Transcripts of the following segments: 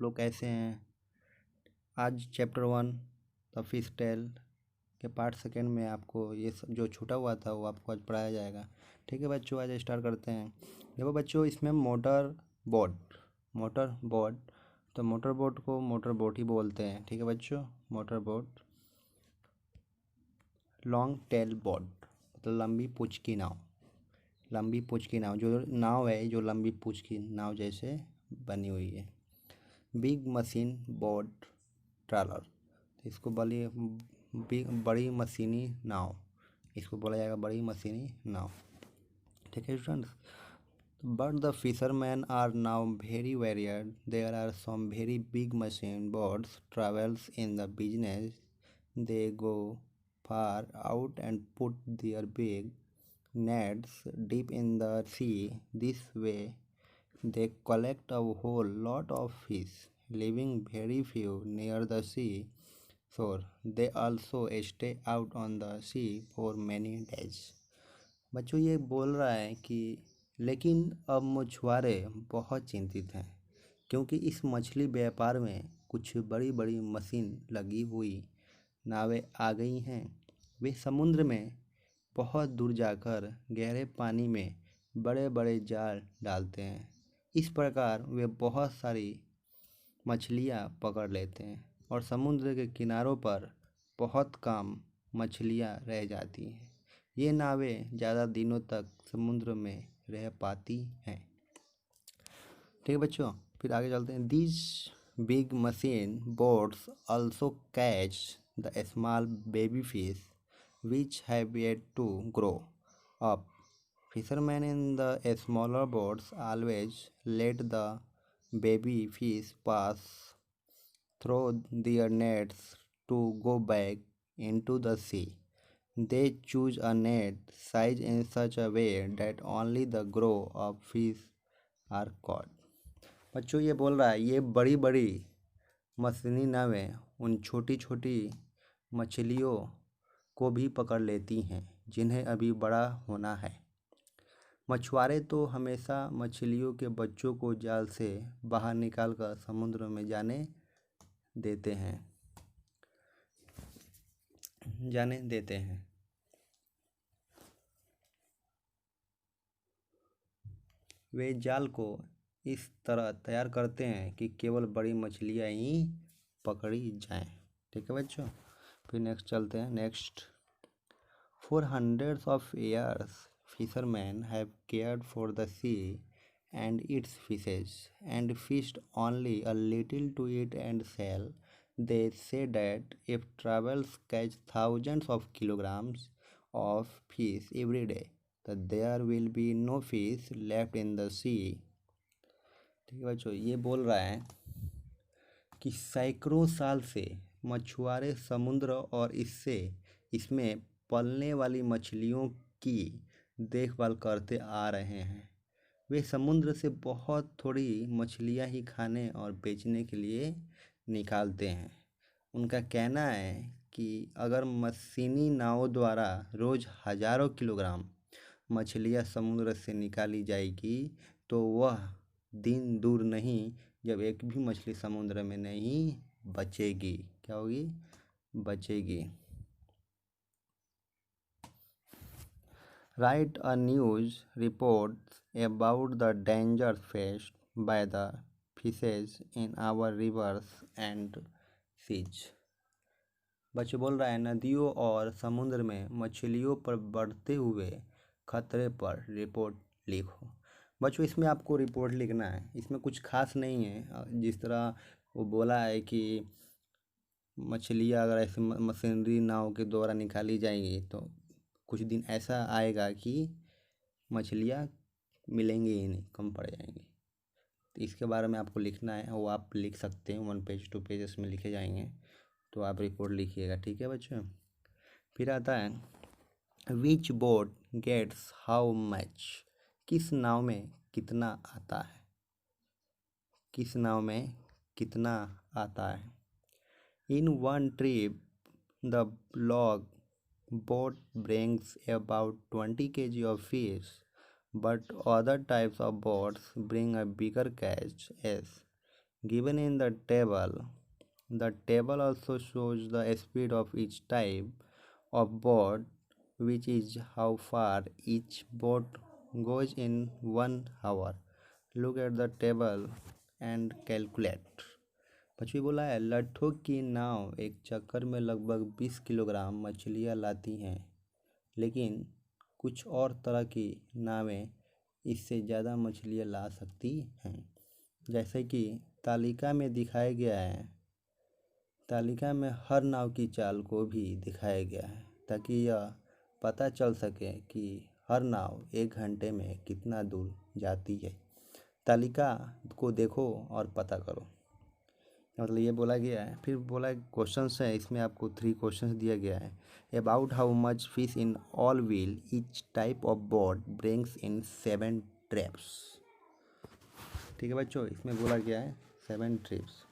आप लोग कैसे हैं। आज चैप्टर 1 द फिश टेल के पार्ट सेकेंड में आपको ये जो छूटा हुआ था वो आपको आज पढ़ाया जाएगा। ठीक है बच्चों, आज स्टार्ट करते हैं। देखो बच्चों, इसमें मोटर बोट तो मोटर बोट को मोटर बोट ही बोलते हैं। ठीक है बच्चों, motor boat. Long tail boat मतलब लंबी पूँछ की नाव। जो नाव है जो लंबी पूँछ की नाव जैसे बनी हुई है। बिग मशीन बोट ट्रॉलर, इसको बड़ी मशीनी नाव, इसको बोला जाएगा बड़ी मशीनी नाव। ठीक है students, but the fisherman are now very varied. There are some very big machine boats travels in the business. They go far out and put their big nets deep in the sea. This way they collect a whole lot of fish, leaving very few near the sea shore. They also stay out on the sea for many days. बच्चों ये बोल रहा है कि लेकिन अब मछुआरे बहुत चिंतित हैं क्योंकि इस मछली व्यापार में कुछ बड़ी बड़ी मशीन लगी हुई नावें आ गई हैं। वे समुद्र में बहुत दूर जाकर गहरे पानी में बड़े बड़े जाल डालते हैं। इस प्रकार वे बहुत सारी मछलियाँ पकड़ लेते हैं और समुद्र के किनारों पर बहुत कम मछलियाँ रह जाती हैं। ये नावें ज़्यादा दिनों तक समुद्र में रह पाती हैं। ठीक है बच्चों, फिर आगे चलते हैं। This big machine boats also catch the small baby fish which have yet to grow up. Fishermen in the smaller boats always let the baby fish pass through their nets to go back into the sea. They choose a net size in such a way that only the grow of fish are caught. बच्चों ये बोल रहा है ये बड़ी बड़ी मशीनी नावें उन छोटी छोटी मछलियों को भी पकड़ लेती हैं जिन्हें अभी बड़ा होना है। मछुआरे तो हमेशा मछलियों के बच्चों को जाल से बाहर निकालकर समुद्र में जाने देते हैं। वे जाल को इस तरह तैयार करते हैं कि केवल बड़ी मछलियाँ ही पकड़ी जाएं। ठीक है बच्चों, फिर नेक्स्ट चलते हैं। Next, For hundreds of years, fishermen have cared for the sea and its fishes, and fished only a little to eat and sell. They say that if travels catch thousands of kilograms of fish every day, that there will be no fish left in the sea. ठीक है बच्चों, ये बोल रहा है कि सैकड़ों साल से मछुआरे समुद्र और इसमें पलने वाली मछलियों की देखभाल करते आ रहे हैं। वे समुद्र से बहुत थोड़ी मछलियां ही खाने और बेचने के लिए निकालते हैं। उनका कहना है कि अगर मशीनी नावों द्वारा रोज़ हजारों किलोग्राम मछलियां समुद्र से निकाली जाएगी तो वह दिन दूर नहीं जब एक भी मछली समुद्र में नहीं बचेगी। क्या होगी? बचेगी। Write a news report about the dangers faced by the fishes in our rivers and seas. बच्चों बोल रहा है नदियों और समुद्र में मछलियों पर बढ़ते हुए खतरे पर रिपोर्ट लिखो। बच्चों इसमें आपको रिपोर्ट लिखना है, इसमें कुछ खास नहीं है। जिस तरह वो बोला है कि मछलियाँ अगर ऐसे मशीनरी नाव के द्वारा निकाली जाएंगी तो कुछ दिन ऐसा आएगा कि मछलियाँ मिलेंगी ही नहीं, कम पड़ जाएंगी। तो इसके बारे में आपको लिखना है, वो आप लिख सकते हैं। 1 पेज 2 पेजेस में लिखे जाएंगे, तो आप रिपोर्ट लिखिएगा। ठीक है बच्चों, फिर आता है विच बोट गेट्स हाउ मच। किस नाव में कितना आता है? किस नाव में कितना आता है? In one trip the log boat brings about 20 kg of fish, but other types of boats bring a bigger catch. As given in the table also shows the speed of each type of boat, which is how far each boat goes in 1 hour. Look at the table and calculate. पचवी बोला है, लट्ठों की नाव एक चक्कर में लगभग 20 kilogram मछलियाँ लाती हैं, लेकिन कुछ और तरह की नावें इससे ज़्यादा मछलियाँ ला सकती हैं। जैसे कि तालिका में दिखाया गया है, तालिका में हर नाव की चाल को भी दिखाया गया है ताकि यह पता चल सके कि हर नाव 1 घंटे में कितना दूर जाती है। तालिका को देखो और पता करो। मतलब ये बोला गया है। फिर बोला क्वेश्चंस है, इसमें आपको 3 क्वेश्चंस दिया गया है। About how much fish in all wheel each type of boat brings in 7 traps. ठीक है बच्चों, इसमें बोला गया है 7 trips.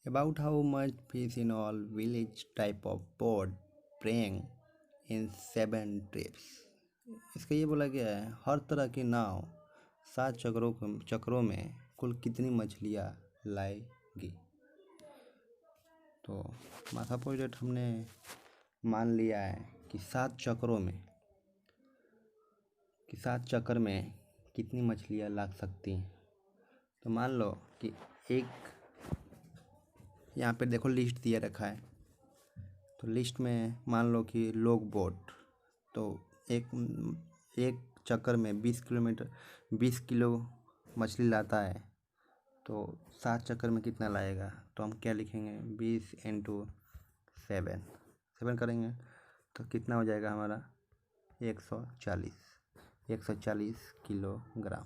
About how much fish in all wheel each type of boat bring in 7 trips. इसका ये बोला गया है हर तरह की नाव 7 चक्रों में कुल कितनी मछलियाँ लाएगी। तो माथा प्रोजेक्ट हमने मान लिया है कि 7 चक्कर में कितनी मछलियाँ लग सकती हैं। तो मान लो कि एक यहाँ पे देखो लिस्ट दिया रखा है, तो लिस्ट में मान लो कि लोग बोट, तो एक चक्कर में 20 किलो मछली लाता है, तो 7 चक्कर में कितना लाएगा। तो हम क्या लिखेंगे, 20 × 7 करेंगे तो कितना हो जाएगा हमारा 140 किलोग्राम।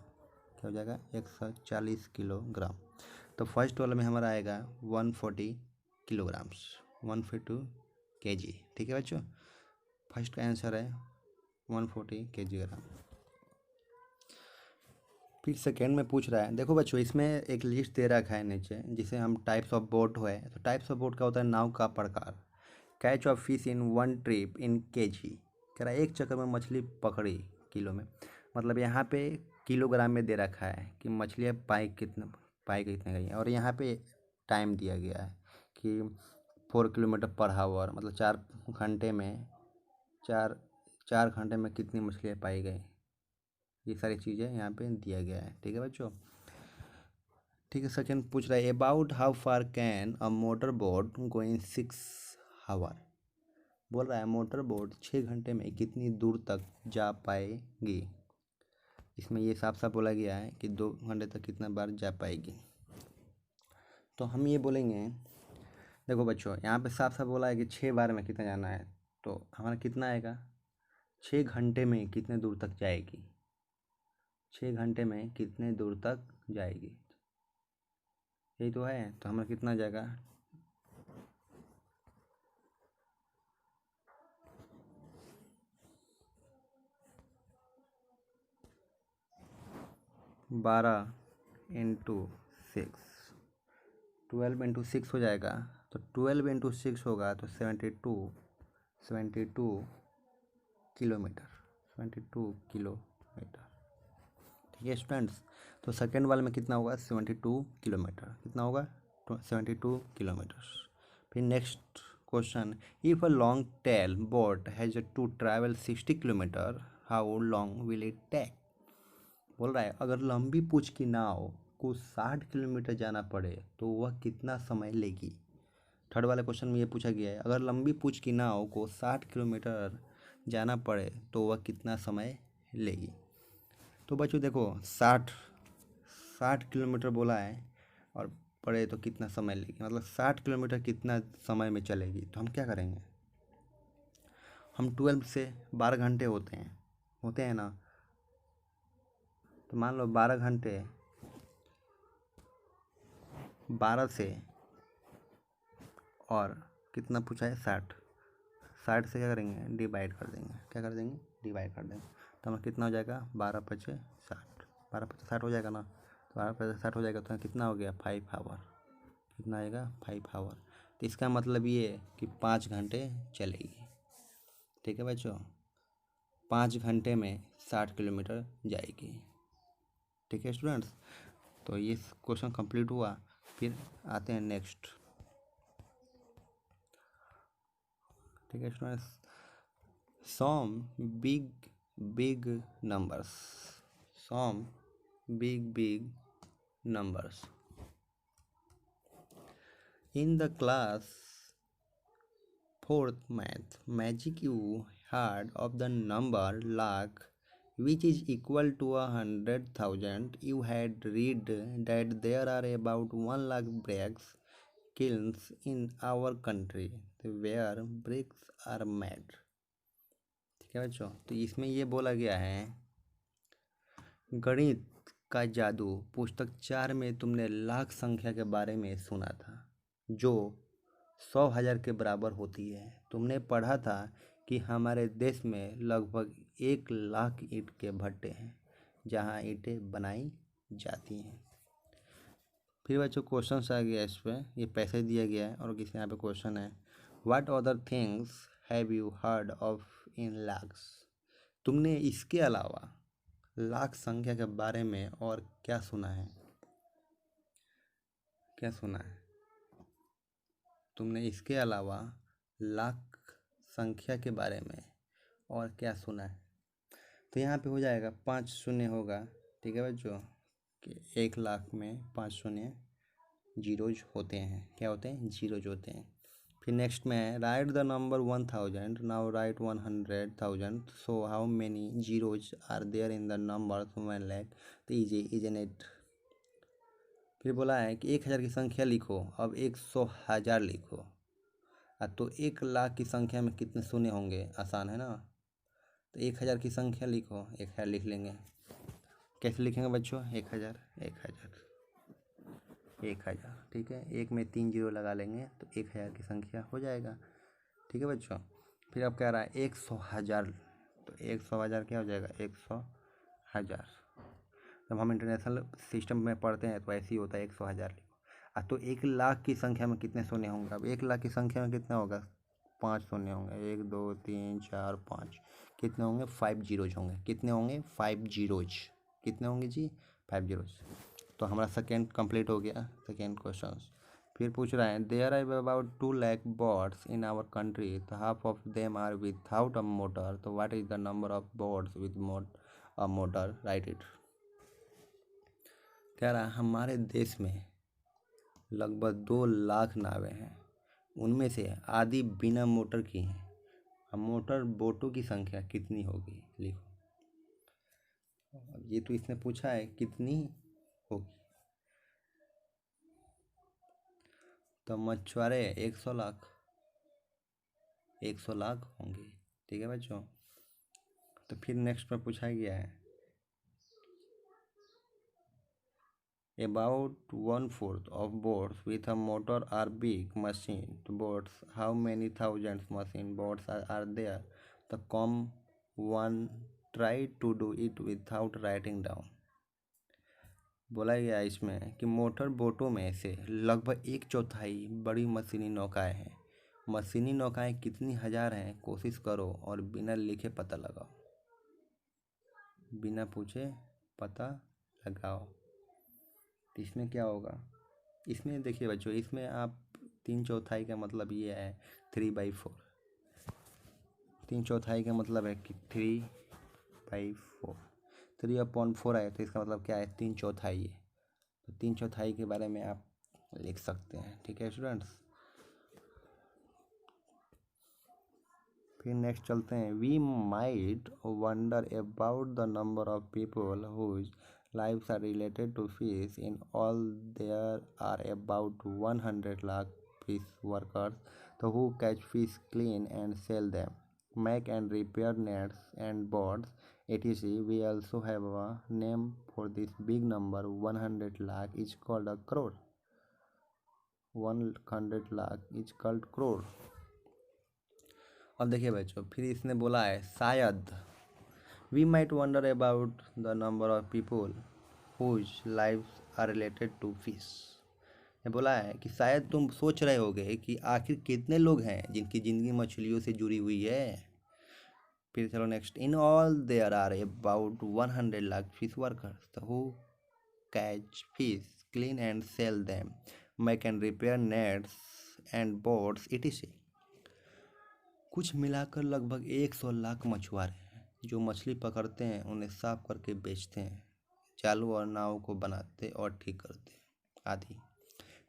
क्या हो जाएगा 140 किलोग्राम। तो फर्स्ट वाले में हमारा आएगा 140 किलोग्राम्स, 142 kg। ठीक है बच्चों, फर्स्ट का आंसर है 140 kg। फिर सेकेंड में पूछ रहा है, देखो बच्चों इसमें एक लिस्ट दे रखा है नीचे, जिसे हम टाइप्स ऑफ बोट है। तो टाइप्स ऑफ बोट का होता है नाव का प्रकार। Catch of fish in 1 trip in kg, कह रहा है एक चक्कर में मछली पकड़ी किलो में। मतलब यहाँ पे किलोग्राम में दे रखा है कि मछलियाँ पाई कितने गई हैं, और यहाँ पे टाइम दिया गया है कि 4 किलोमीटर पर हावर, मतलब 4 घंटे में कितनी मछलियाँ पाई गई। ये सारी चीज़ें यहाँ पे दिया गया है। ठीक है बच्चों। ठीक है, सेकंड पूछ रहा है about how far can a motor boat go in 6 hour. बोल रहा है मोटर बोट 6 घंटे में कितनी दूर तक जा पाएगी। इसमें ये साफ साफ बोला गया है कि 2 घंटे तक कितना बार जा पाएगी। तो हम ये बोलेंगे, देखो बच्चों यहाँ पे साफ साफ बोला है कि 6 बार में कितना जाना है, तो हमारा कितना आएगा 6 घंटे में कितने दूर तक जाएगी। 6 घंटे में कितने दूर तक जाएगी, यही तो है। तो हमारा कितना जाएगा 12 × 6, 12 × 6 हो जाएगा। तो 12 × 6 होगा तो 72 किलोमीटर, 72 किलोमीटर। ठीक है स्टूडेंट्स। तो सेकेंड वाले में कितना होगा 72 किलोमीटर, कितना होगा 72 किलोमीटर। फिर next question, if a long tail boat has to travel 60 kilometre how long will it take. बोल रहा है अगर लंबी पूँछ की नाव को 60 किलोमीटर जाना पड़े तो वह कितना समय लेगी। थर्ड वाले क्वेश्चन में ये पूछा गया है अगर लंबी पूँछ की नाव को 60 किलोमीटर जाना पड़े तो वह कितना समय लेगी। तो बच्चों देखो 60 किलोमीटर बोला है और पड़े तो कितना समय लेगी, मतलब 60 किलोमीटर कितना समय में चलेगी। तो हम क्या करेंगे, हम 12 से 12 घंटे होते हैं ना। तो मान लो 12 घंटे 12 से और कितना पूछा है 60 से क्या करेंगे डिवाइड कर देंगे। क्या कर देंगे डिवाइड कर देंगे। तो हमें कितना हो जाएगा 12 × 5 = 60, 12 × 5 = 60 हो जाएगा ना। तो 12 × 5 = 60 हो जाएगा तो कितना हो गया 5 आवर। कितना आएगा 5 आवर। तो इसका मतलब ये है कि 5 घंटे चलेगी। ठीक है बच्चों, 5 घंटे में 60 किलोमीटर जाएगी। ठीक है स्टूडेंट्स, तो ये क्वेश्चन कंप्लीट हुआ। फिर आते हैं नेक्स्ट। ठीक है students, some big numbers, some big numbers. In the class 4th math magic, you heard of the number lakh, which is equal to 100,000. You had read that there are about 1 lakh bricks kilns in our country where bricks are made. ठीक है बच्चों, तो इसमें ये बोला गया है गणित का जादू पुस्तक 4 में तुमने लाख संख्या के बारे में सुना था जो 100,000 के बराबर होती है। तुमने पढ़ा था कि हमारे देश में लगभग 1 लाख ईंट के भट्टे हैं जहां ईंटें बनाई जाती हैं। फिर बच्चों क्वेश्चन आ गया, इस पर ये पैसे दिया गया है और किसी यहाँ पे क्वेश्चन है, what other things have you heard of in lakhs. तुमने इसके अलावा लाख संख्या के बारे में और क्या सुना है? क्या सुना है? तुमने इसके अलावा लाख संख्या के बारे में और क्या सुना है? तो यहाँ पे हो जाएगा 5 शून्य होगा। ठीक है बच्चों, कि 1 लाख में 5 शून्य जीरोज होते हैं। क्या होते हैं? जीरोज होते हैं। फिर नेक्स्ट में write the number 1000, now write 100,000, so how many zeros are there in the number 1 lakh, तो इजी इजन इट। फिर बोला है कि 1000 की संख्या लिखो, अब 100,000 लिखो। तो 1 लाख की संख्या में कितने शून्य होंगे? आसान है ना। तो 1000 की संख्या लिखो, 1000 लिख लेंगे। कैसे लिखेंगे बच्चों? 1000 ठीक है, 1 में 3 जीरो लगा लेंगे तो 1000 की संख्या हो जाएगा। ठीक है बच्चों, फिर अब कह रहा है 100,000, तो 100,000 क्या हो जाएगा? 100,000। जब हम इंटरनेशनल सिस्टम में पढ़ते हैं तो ऐसे ही होता है, 100,000 लिखो। तो 1 लाख की संख्या में कितने शून्य होंगे? अब 1 लाख की संख्या में कितना होगा? 5 शून्य होंगे। 1 2 3 4 5, कितने होंगे? 5 जीरोज होंगे। कितने होंगे? 5 जीरोज। कितने होंगे जी? 5 जीरोज। तो हमारा सेकेंड कंप्लीट हो गया, सेकेंड क्वेश्चन। फिर पूछ रहा है there are about 2 lakh boats in our country, तो half of them are without a motor, तो what is the number of boats with a motor, write it. कह रहा है हमारे देश में लगभग 2 लाख नावें हैं, उनमें से आधी बिना मोटर की हैं। अब मोटर बोटों की संख्या कितनी होगी? लिखो। अब ये तो इसने पूछा है कितनी होगी, तो मछुआरे 100 लाख, 100 लाख होंगे। ठीक है बच्चों, तो फिर नेक्स्ट में पूछा गया है about 1/4 of boats with a motor are big machine boats. How many thousands machine boats are there? The come one try to do it without writing down. बोला गया इसमें कि मोटर बोटों में से लगभग 1/4 बड़ी मशीनी नौकाएं हैं। मशीनी नौकाएं कितनी हजार हैं? कोशिश करो और बिना लिखे पता लगाओ। बिना पूछे पता लगाओ। तो इसमें क्या होगा? इसमें देखिए बच्चों, इसमें आप 3/4 का मतलब ये है 3/4। 3/4 का मतलब है कि 3/4, 3/4 है, तो इसका मतलब क्या है? 3/4 है। तो 3/4 के बारे में आप लिख सकते हैं। ठीक है स्टूडेंट्स, फिर नेक्स्ट चलते हैं। We might wonder about the number of people whose lives are related to fish. In all, there are about 100 lakh fish workers who catch fish, clean and sell them, make and repair nets and boats, etc. We also have a name for this big number. 100 lakh is called a crore. 100 lakh is called crore. अब देखिए बच्चों, फिर इसने बोला है शायद We might wonder about the number of people whose lives are related to fish. ये बोला है कि शायद तुम सोच रहे होगे कि आखिर कितने लोग हैं जिनकी ज़िंदगी मछलियों से जुड़ी हुई है। फिर चलो next, in all there are about 100 lakh fish workers who catch fish, clean and sell them, make and repair nets and boats etc। कुछ मिलाकर लगभग 100 लाख मछुआरे हैं जो मछली पकड़ते हैं, उन्हें साफ करके बेचते हैं, जालों और नाव को बनाते और ठीक करते हैं आदि।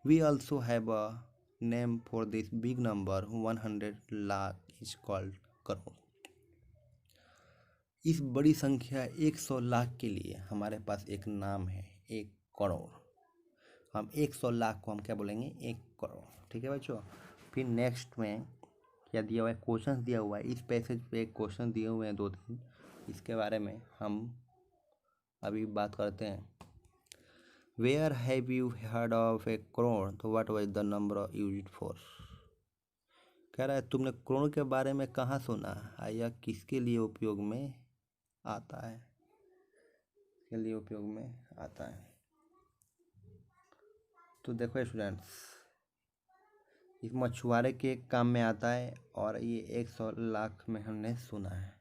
We also have a name for this big number 100 lakh is called crore. इस बड़ी संख्या 100 लाख के लिए हमारे पास एक नाम है, एक करोड़। हम 100 लाख को हम क्या बोलेंगे, एक करोड़। ठीक है बच्चों। फिर नेक्स्ट में क्या दिया हुआ है, क्वेश्चन दिया हुआ है। इस पैसेज पे एक क्वेश्चन दिए हुए हैं 2-3, इसके बारे में हम अभी बात करते हैं। Where have you heard of a crore, तो what was the number used for. कह रहा है तुमने करोड़ के बारे में कहाँ सुना, यह किसके लिए उपयोग में आता है, के लिए उपयोग में आता है। तो देखो स्टूडेंट्स, इस मछुआरे के काम में आता है और ये 100 लाख में हमने सुना है।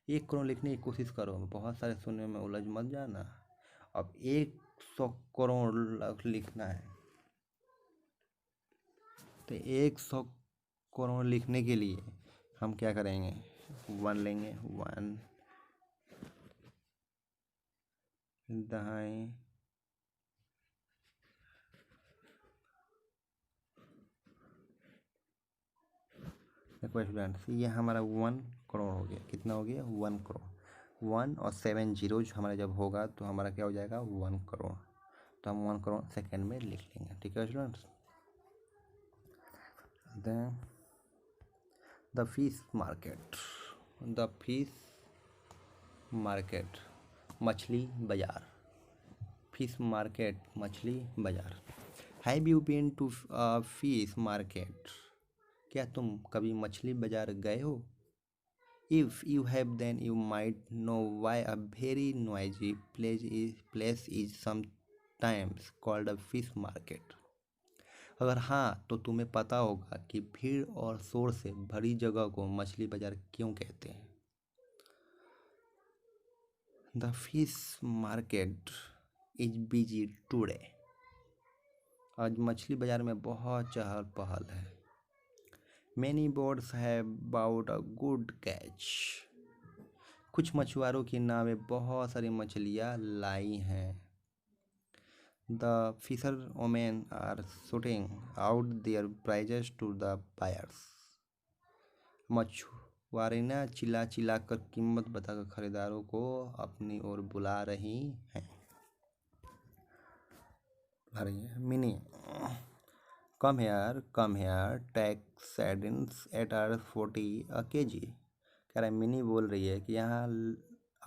1 करोड़ लिखने की कोशिश करो, बहुत सारे सुनने में उलझ मत जाना। अब 100 करोड़ लिखना है, तो 100 करोड़ लिखने के लिए हम क्या करेंगे, 1 लेंगे, 1 दाएं देखो स्टूडेंट्स, ये हमारा 1 करोड़ हो गया। कितना हो गया, 1 करोड़। 1 और 7 जीरोज हमारा जब होगा तो हमारा क्या हो जाएगा, 1 करोड़। तो हम 1 करोड़ सेकेंड में लिख लेंगे। ठीक है students. Then the fish market, the fish market, मछली बाजार। फिश मार्केट, मछली बाजार। Have you been to fish market, क्या तुम कभी मछली बाजार गए हो। If you have, then you might know why a very noisy place is sometimes called a fish market। अगर हाँ तो तुम्हें पता होगा कि भीड़ और शोर से भरी जगह को मछली बाजार क्यों कहते हैं। The fish market is busy today। आज मछली बाजार में बहुत चहल पहल है। Many boats have bought a good catch। कुछ मछुआरों की नावें बहुत सारी मछलियाँ लाई हैं। The fishermen are shouting out their prices to the buyers। मछुआरे ना चिल्ला चिल्ला कर कीमत बताकर खरीदारों को अपनी ओर बुला रही हैं। मीनी, come here, take sardines at $40 a kg। कह रहा है मिनी बोल रही है कि यहाँ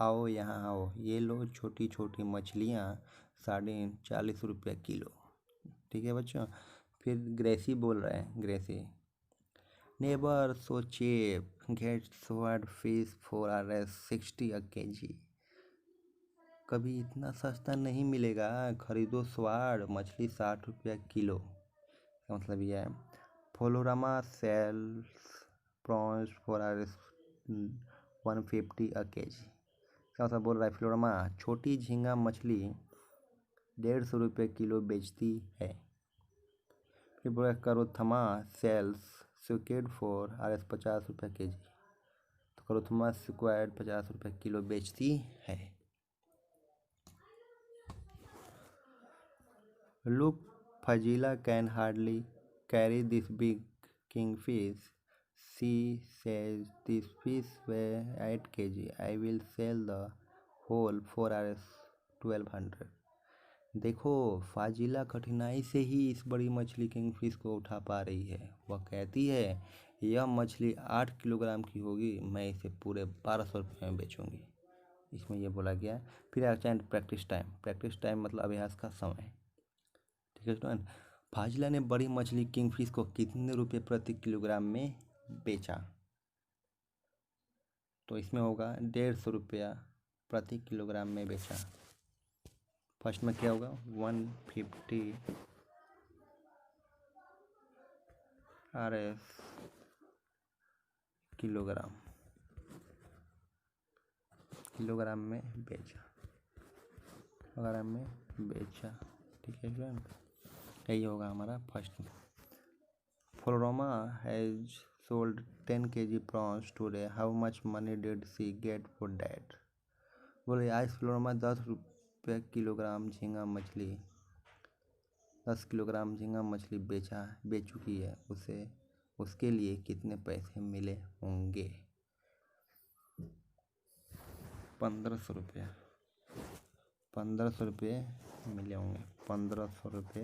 आओ, ये लो छोटी छोटी मछलियाँ, सार्डिन 40 रुपये किलो। ठीक है बच्चों। फिर ग्रेसी बोल रहे हैं, Gracie, neighbour so cheap, get swordfish fish $60 a kg। कभी इतना सस्ता नहीं मिलेगा, खरीदो स्वाड, मछली 60 रुपया किलो। का मतलब यह है। Florama sells prawns for $150 a kg। क्या मतलब बोल रहा है, फ्लोरामा छोटी झींगा मछली 150 रुपये किलो बेचती है। फिर बोला करोथमा सेल्स स्क्वायड फॉर $50 रुपये kg। तो करोथमा स्क्वायड 50 रुपये किलो बेचती है। Look, Fazila can hardly carry this big kingfish। She says this fish weighs 8 kg। I will sell the whole for $1200। देखो, फाजिला कठिनाई से ही इस बड़ी मछली किंगफिश को उठा पा रही है। वह कहती है यह मछली 8 किलोग्राम की होगी, मैं इसे पूरे 1200 रुपये में बेचूंगी। इसमें यह बोला गया। फिर अर्जेंट प्रैक्टिस टाइम मतलब अभ्यास का समय। ठीक है स्टूडेंट। फाजिला ने बड़ी मछली किंगफिश को कितने रुपए प्रति किलोग्राम में बेचा, तो इसमें होगा 150 रुपया प्रति किलोग्राम में बेचा। फर्स्ट में क्या होगा, 150 RS किलोग्राम। किलोग्राम में बेचा, किलोग्राम में बेचा। ठीक है स्टूडेंट, यही होगा हमारा first. Floroma has sold 10 kg prawns today, how much money did she get for that. बोले आज फ्लोरोमा 10 रुपये किलोग्राम झींगा मछली, 10 किलोग्राम झींगा मछली बेच चुकी है, उसे उसके लिए कितने पैसे मिले होंगे। 1500 रुपये, 1500 रुपये मिले होंगे, 1500 रुपये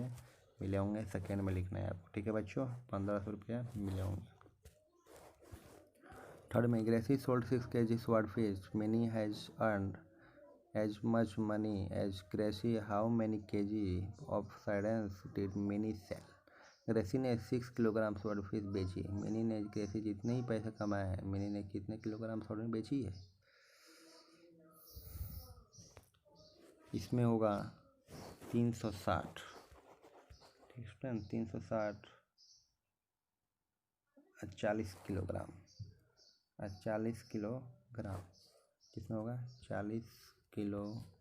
मिले होंगे, सेकेंड में लिखना है आपको। ठीक है बच्चों, 1500 रुपये मिले होंगे। थर्ड में Gracy sold 6 kg swordfish, many has earned as much money as Gracie, how many kg of sardines did Minnie sell। Gracie ने 6 किलोग्राम स्वॉर्डफिश बेची, मिनी ने ग्रेसी जितने ही पैसे कमाए हैं, मिनी ने कितने किलोग्राम स्वॉर्डफिश बेची है। इसमें होगा 360, ठीक है 360 40 किलोग्राम, 40 किलोग्राम, कितना होगा 40 किलोग्राम।